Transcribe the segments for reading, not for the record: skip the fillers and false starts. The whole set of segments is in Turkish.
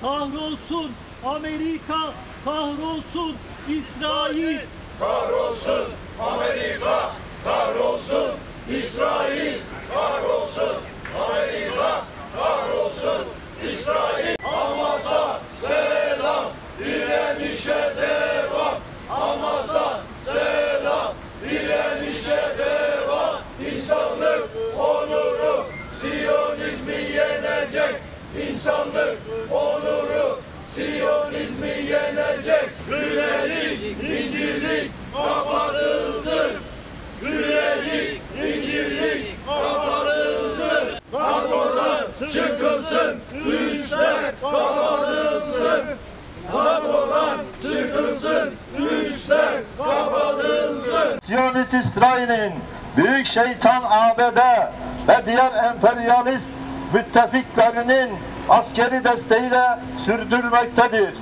kahrolsun Amerika, kahrolsun İsrail. Kahrolsun Amerika, kahrolsun İsrail. Kahrolsun Amerika, kahrolsun İsrail. Hamas'a selam, direnişe devam. Hamas'a selam, direnişe devam. İnsanlık onuru, Siyonizmi yenecek. İnsanlık onuru, Siyonizmi yenecek. Gülecik, incirlik kapatılsın. Gülecik, incirlik kapatılsın. NATO'dan çıkılsın, üsler kapatılsın. NATO'dan çıkılsın, üsler kapatılsın. Siyonist İsrail'in büyük şeytan ABD ve diğer emperyalist müttefiklerinin askeri desteğiyle sürdürmektedir.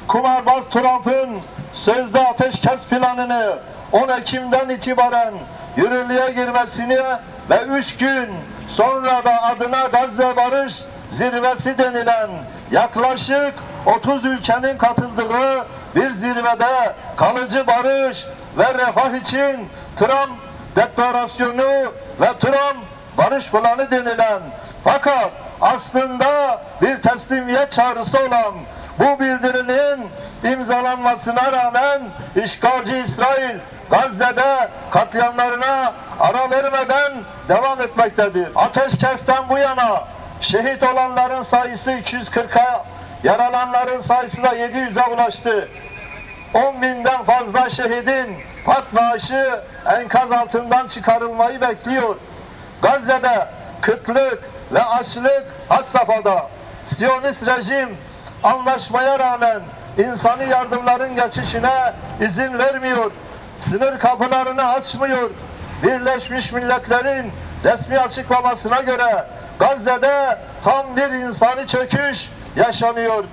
Kumarbaz Trump'ın sözde ateşkes planını 10 Ekim'den itibaren yürürlüğe girmesini ve 3 gün sonra da adına Gazze Barış Zirvesi denilen yaklaşık 30 ülkenin katıldığı bir zirvede kalıcı barış ve refah için Trump Deklarasyonu ve Trump Barış Planı denilen fakat aslında bir teslimiyet çağrısı olan bu bildirinin imzalanmasına rağmen işgalci İsrail Gazze'de katliamlarına ara vermeden devam etmektedir. Ateşkesten bu yana şehit olanların sayısı 240'a, yaralananların sayısı da 700'e ulaştı. 10.000'den fazla şehidin hak naaşı enkaz altından çıkarılmayı bekliyor. Gazze'de kıtlık ve açlık had safhada. Siyonist rejim anlaşmaya rağmen insani yardımların geçişine izin vermiyor. Sınır kapılarını açmıyor. Birleşmiş Milletler'in resmi açıklamasına göre Gazze'de tam bir insani çöküş yaşanıyor.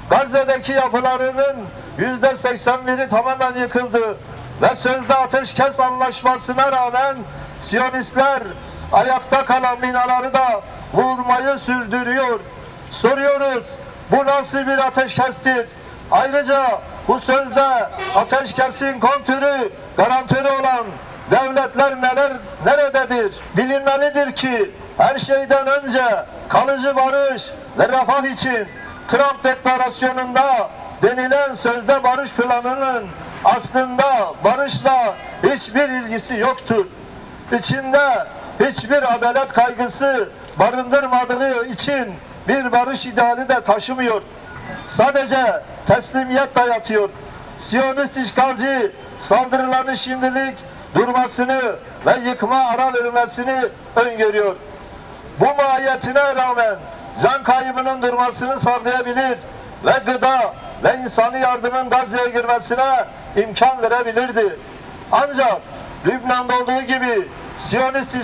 Gazze'deki yapılarının %81'i tamamen yıkıldı ve sözde ateşkes anlaşmasına rağmen Siyonistler ayakta kalan binaları da vurmayı sürdürüyor. Soruyoruz, bu nasıl bir ateşkestir? Ayrıca bu sözde ateşkesin kontürü, garantörü olan devletler nerededir? Bilinmelidir ki her şeyden önce kalıcı barış ve refah için Trump Deklarasyonunda denilen sözde barış planının aslında barışla hiçbir ilgisi yoktur. İçinde hiçbir adalet kaygısı barındırmadığı için bir barış ideali de taşımıyor. Sadece teslimiyet dayatıyor. Siyonist işgalci saldırıların şimdilik durmasını ve yıkma ara verilmesini öngörüyor. Bu mahiyetine rağmen can kaybının durmasını sağlayabilir ve gıda ve insani yardımın Gazze'ye girmesine imkan verebilirdi. Ancak Lübnan'da olduğu gibi Siyonist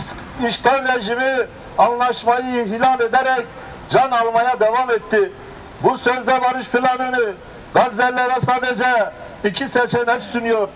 işgal rejimi anlaşmayı ihlal ederek can almaya devam etti. Bu sözde barış planını Gazze'lilere sadece 2 seçenek sunuyor.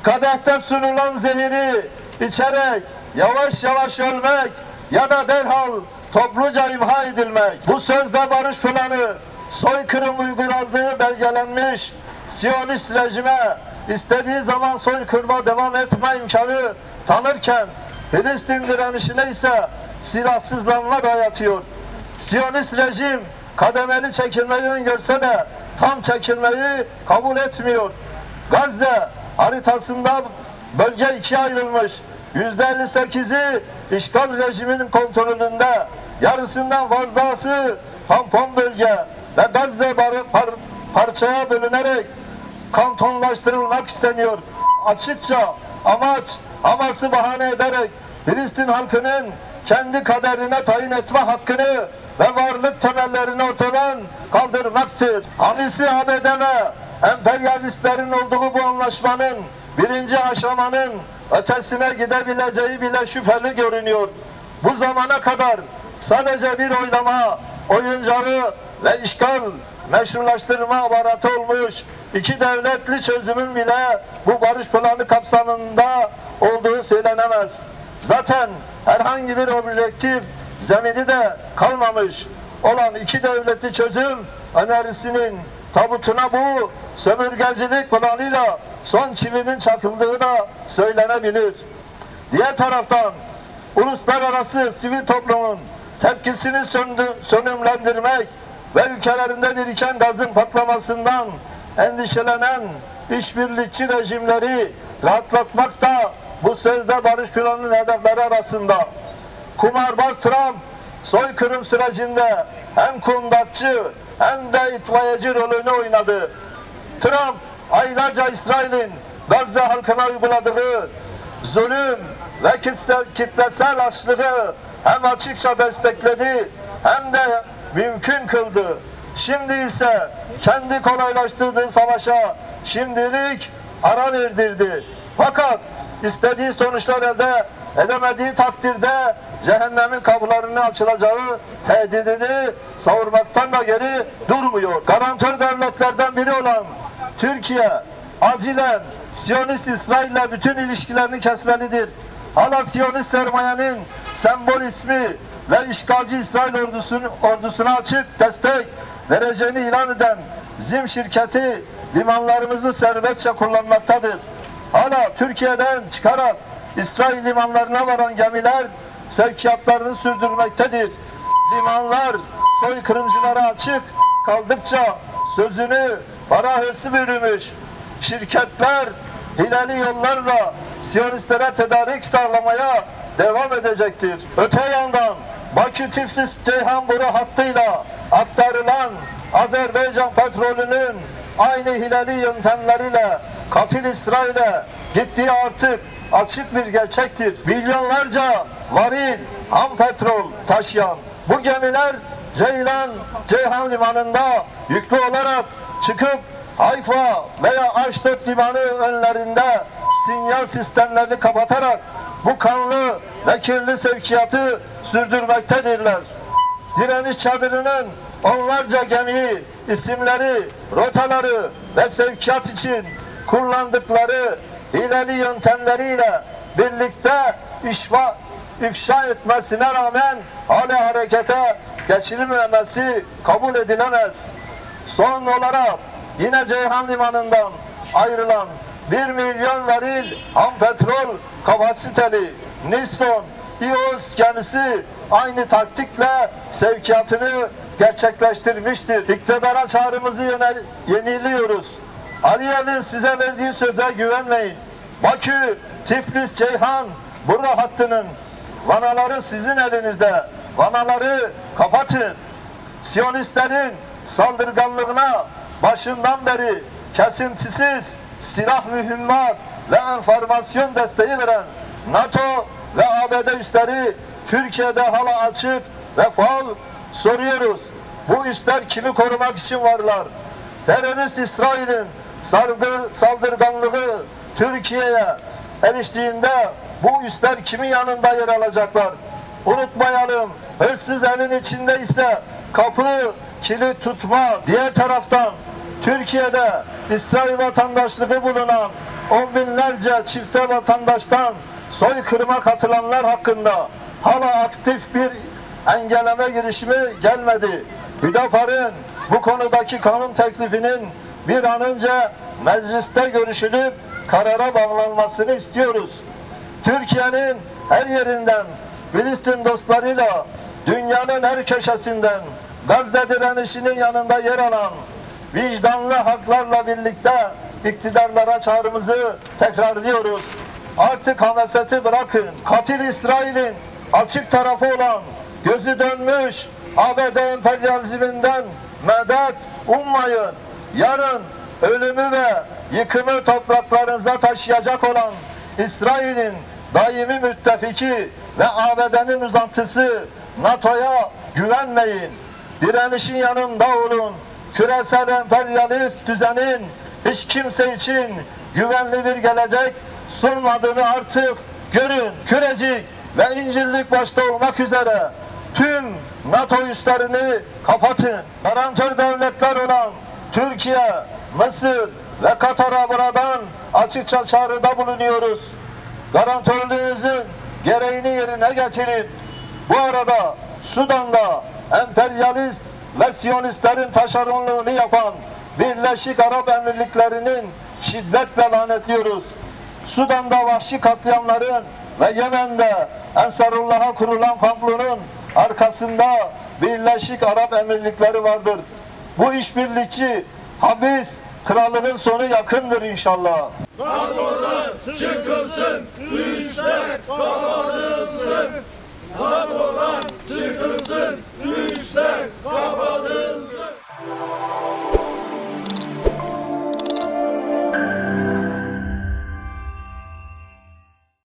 Kadehte sunulan zehiri içerek yavaş yavaş ölmek ya da derhal topluca imha edilmek. Bu sözde barış planı soykırım uygulandığı belgelenmiş Siyonist rejime istediği zaman soykırıma devam etme imkanı tanırken Filistin direnişine ise silahsızlanma dayatıyor. Siyonist rejim kademeli çekilmeyi öngörse de tam çekilmeyi kabul etmiyor. Gazze haritasında bölge ikiye ayrılmış. %58'i işgal rejiminin kontrolünde, yarısından fazlası tampon bölge ve Gazze parçaya bölünerek kantonlaştırılmak isteniyor. Açıkça Hamas'ı bahane ederek Filistin halkının kendi kaderine tayin etme hakkını ve varlık temellerini ortadan kaldırmaktır. Hamisi ABD ve emperyalistlerin olduğu bu anlaşmanın birinci aşamanın ötesine gidebileceği bile şüpheli görünüyor. Bu zamana kadar sadece bir oylama, oyuncağı ve işgal meşrulaştırma aparatı olmuş 2 devletli çözümün bile bu barış planı kapsamında olduğu söylenemez. Zaten herhangi bir objektif zemini de kalmamış olan 2 devletli çözüm önerisinin tabutuna bu sömürgecilik planıyla son çivinin çakıldığı da söylenebilir. Diğer taraftan uluslararası sivil toplumun tepkisini sönümlendirmek ve ülkelerinde biriken gazın patlamasından endişelenen işbirlikçi rejimleri rahatlatmak da bu sözde barış planının hedefleri arasında. Kumarbaz Trump soykırım sürecinde hem kundakçı hem de itfaiyeci rolünü oynadı. Trump aylarca İsrail'in Gazze halkına uyguladığı zulüm ve kitlesel açlığı hem açıkça destekledi hem de mümkün kıldı. Şimdi ise kendi kolaylaştırdığı savaşa şimdilik ara verdirdi. Fakat istediği sonuçlar elde edemediği takdirde cehennemin kapılarının açılacağı tehdidini savurmaktan da geri durmuyor. Garantör devletlerden biri olan Türkiye acilen Siyonist İsrail'le bütün ilişkilerini kesmelidir. Hala Siyonist sermayenin sembol ismi ve işgalci İsrail ordusuna açık destek vereceğini ilan eden ZİM şirketi limanlarımızı serbestçe kullanmaktadır. Hala Türkiye'den çıkarak İsrail limanlarına varan gemiler sevkiyatlarını sürdürmektedir. Limanlar soykırımcılara açık kaldıkça sözünü para hırsı bürümüş şirketler hileli yollarla Siyonistlere tedarik sağlamaya devam edecektir. Öte yandan Bakü-Tiflis-Ceyhan boru hattıyla aktarılan Azerbaycan petrolünün aynı hileli yöntemleriyle katil İsrail'e gittiği artık açık bir gerçektir. Milyonlarca varil ham petrol taşıyan bu gemiler Ceyhan limanında yüklü olarak çıkıp Hayfa veya Aşdod limanı önlerinde sinyal sistemlerini kapatarak bu kanlı ve kirli sevkiyatı sürdürmektedirler. Direniş çadırının onlarca gemiyi, isimleri, rotaları ve sevkiyat için kullandıkları hileli yöntemleriyle birlikte ifşa etmesine rağmen hala harekete geçirilmemesi kabul edilemez. Son olarak yine Ceyhan limanından ayrılan 1 milyon varil ham petrol kapasiteli Nisson İOS gemisi aynı taktikle sevkiyatını gerçekleştirmiştir. İktidara çağrımızı yeniliyoruz. Aliyev'in size verdiği söze güvenmeyin. Bakü, Tiflis, Ceyhan boru hattının vanaları sizin elinizde. Vanaları kapatın. Siyonistlerin saldırganlığına başından beri kesintisiz silah mühimmat ve enformasyon desteği veren NATO ve ABD üsleri Türkiye'de hala açık ve faal. Soruyoruz. Bu üsler kimi korumak için varlar? Terörist İsrail'in saldırganlığı Türkiye'ye eriştiğinde bu üsler kimin yanında yer alacaklar? Unutmayalım, hırsız evin içinde ise kapı kilit tutmaz. Diğer taraftan Türkiye'de İsrail vatandaşlığı bulunan on binlerce çifte vatandaştan soykırıma katılanlar hakkında hala aktif bir engelleme girişimi gelmedi. Hüdapar'ın bu konudaki kanun teklifinin bir an önce mecliste görüşülüp karara bağlanmasını istiyoruz. Türkiye'nin her yerinden Filistin dostlarıyla dünyanın her köşesinden Gazze direnişinin yanında yer alan vicdanlı halklarla birlikte iktidarlara çağrımızı tekrarlıyoruz. Artık hameseti bırakın. Katil İsrail'in açık tarafı olan gözü dönmüş ABD emperyalizminden medet ummayın. Yarın ölümü ve yıkımı topraklarınıza taşıyacak olan İsrail'in daimi müttefiki ve ABD'nin uzantısı NATO'ya güvenmeyin. Direnişin yanında olun. Küresel emperyalist düzenin hiç kimse için güvenli bir gelecek sunmadığını artık görün. Kürecik ve İncirlik başta olmak üzere tüm NATO üslerini kapatın. Garantör devletler olan Türkiye, Mısır ve Katar'a buradan açıkça çağrıda bulunuyoruz. Garantörlüğünüzün gereğini yerine getirin. Bu arada Sudan'da emperyalist ve Siyonistlerin taşeronluğunu yapan Birleşik Arap Emirlikleri'nin şiddetle lanetliyoruz. Sudan'da vahşi katliamların ve Yemen'de Ensarullah'a kurulan pampulun arkasında Birleşik Arap Emirlikleri vardır. Bu işbirlikçi habis krallığın sonu yakındır inşallah. NATO'dan çıkılsın, üsler kapatılsın.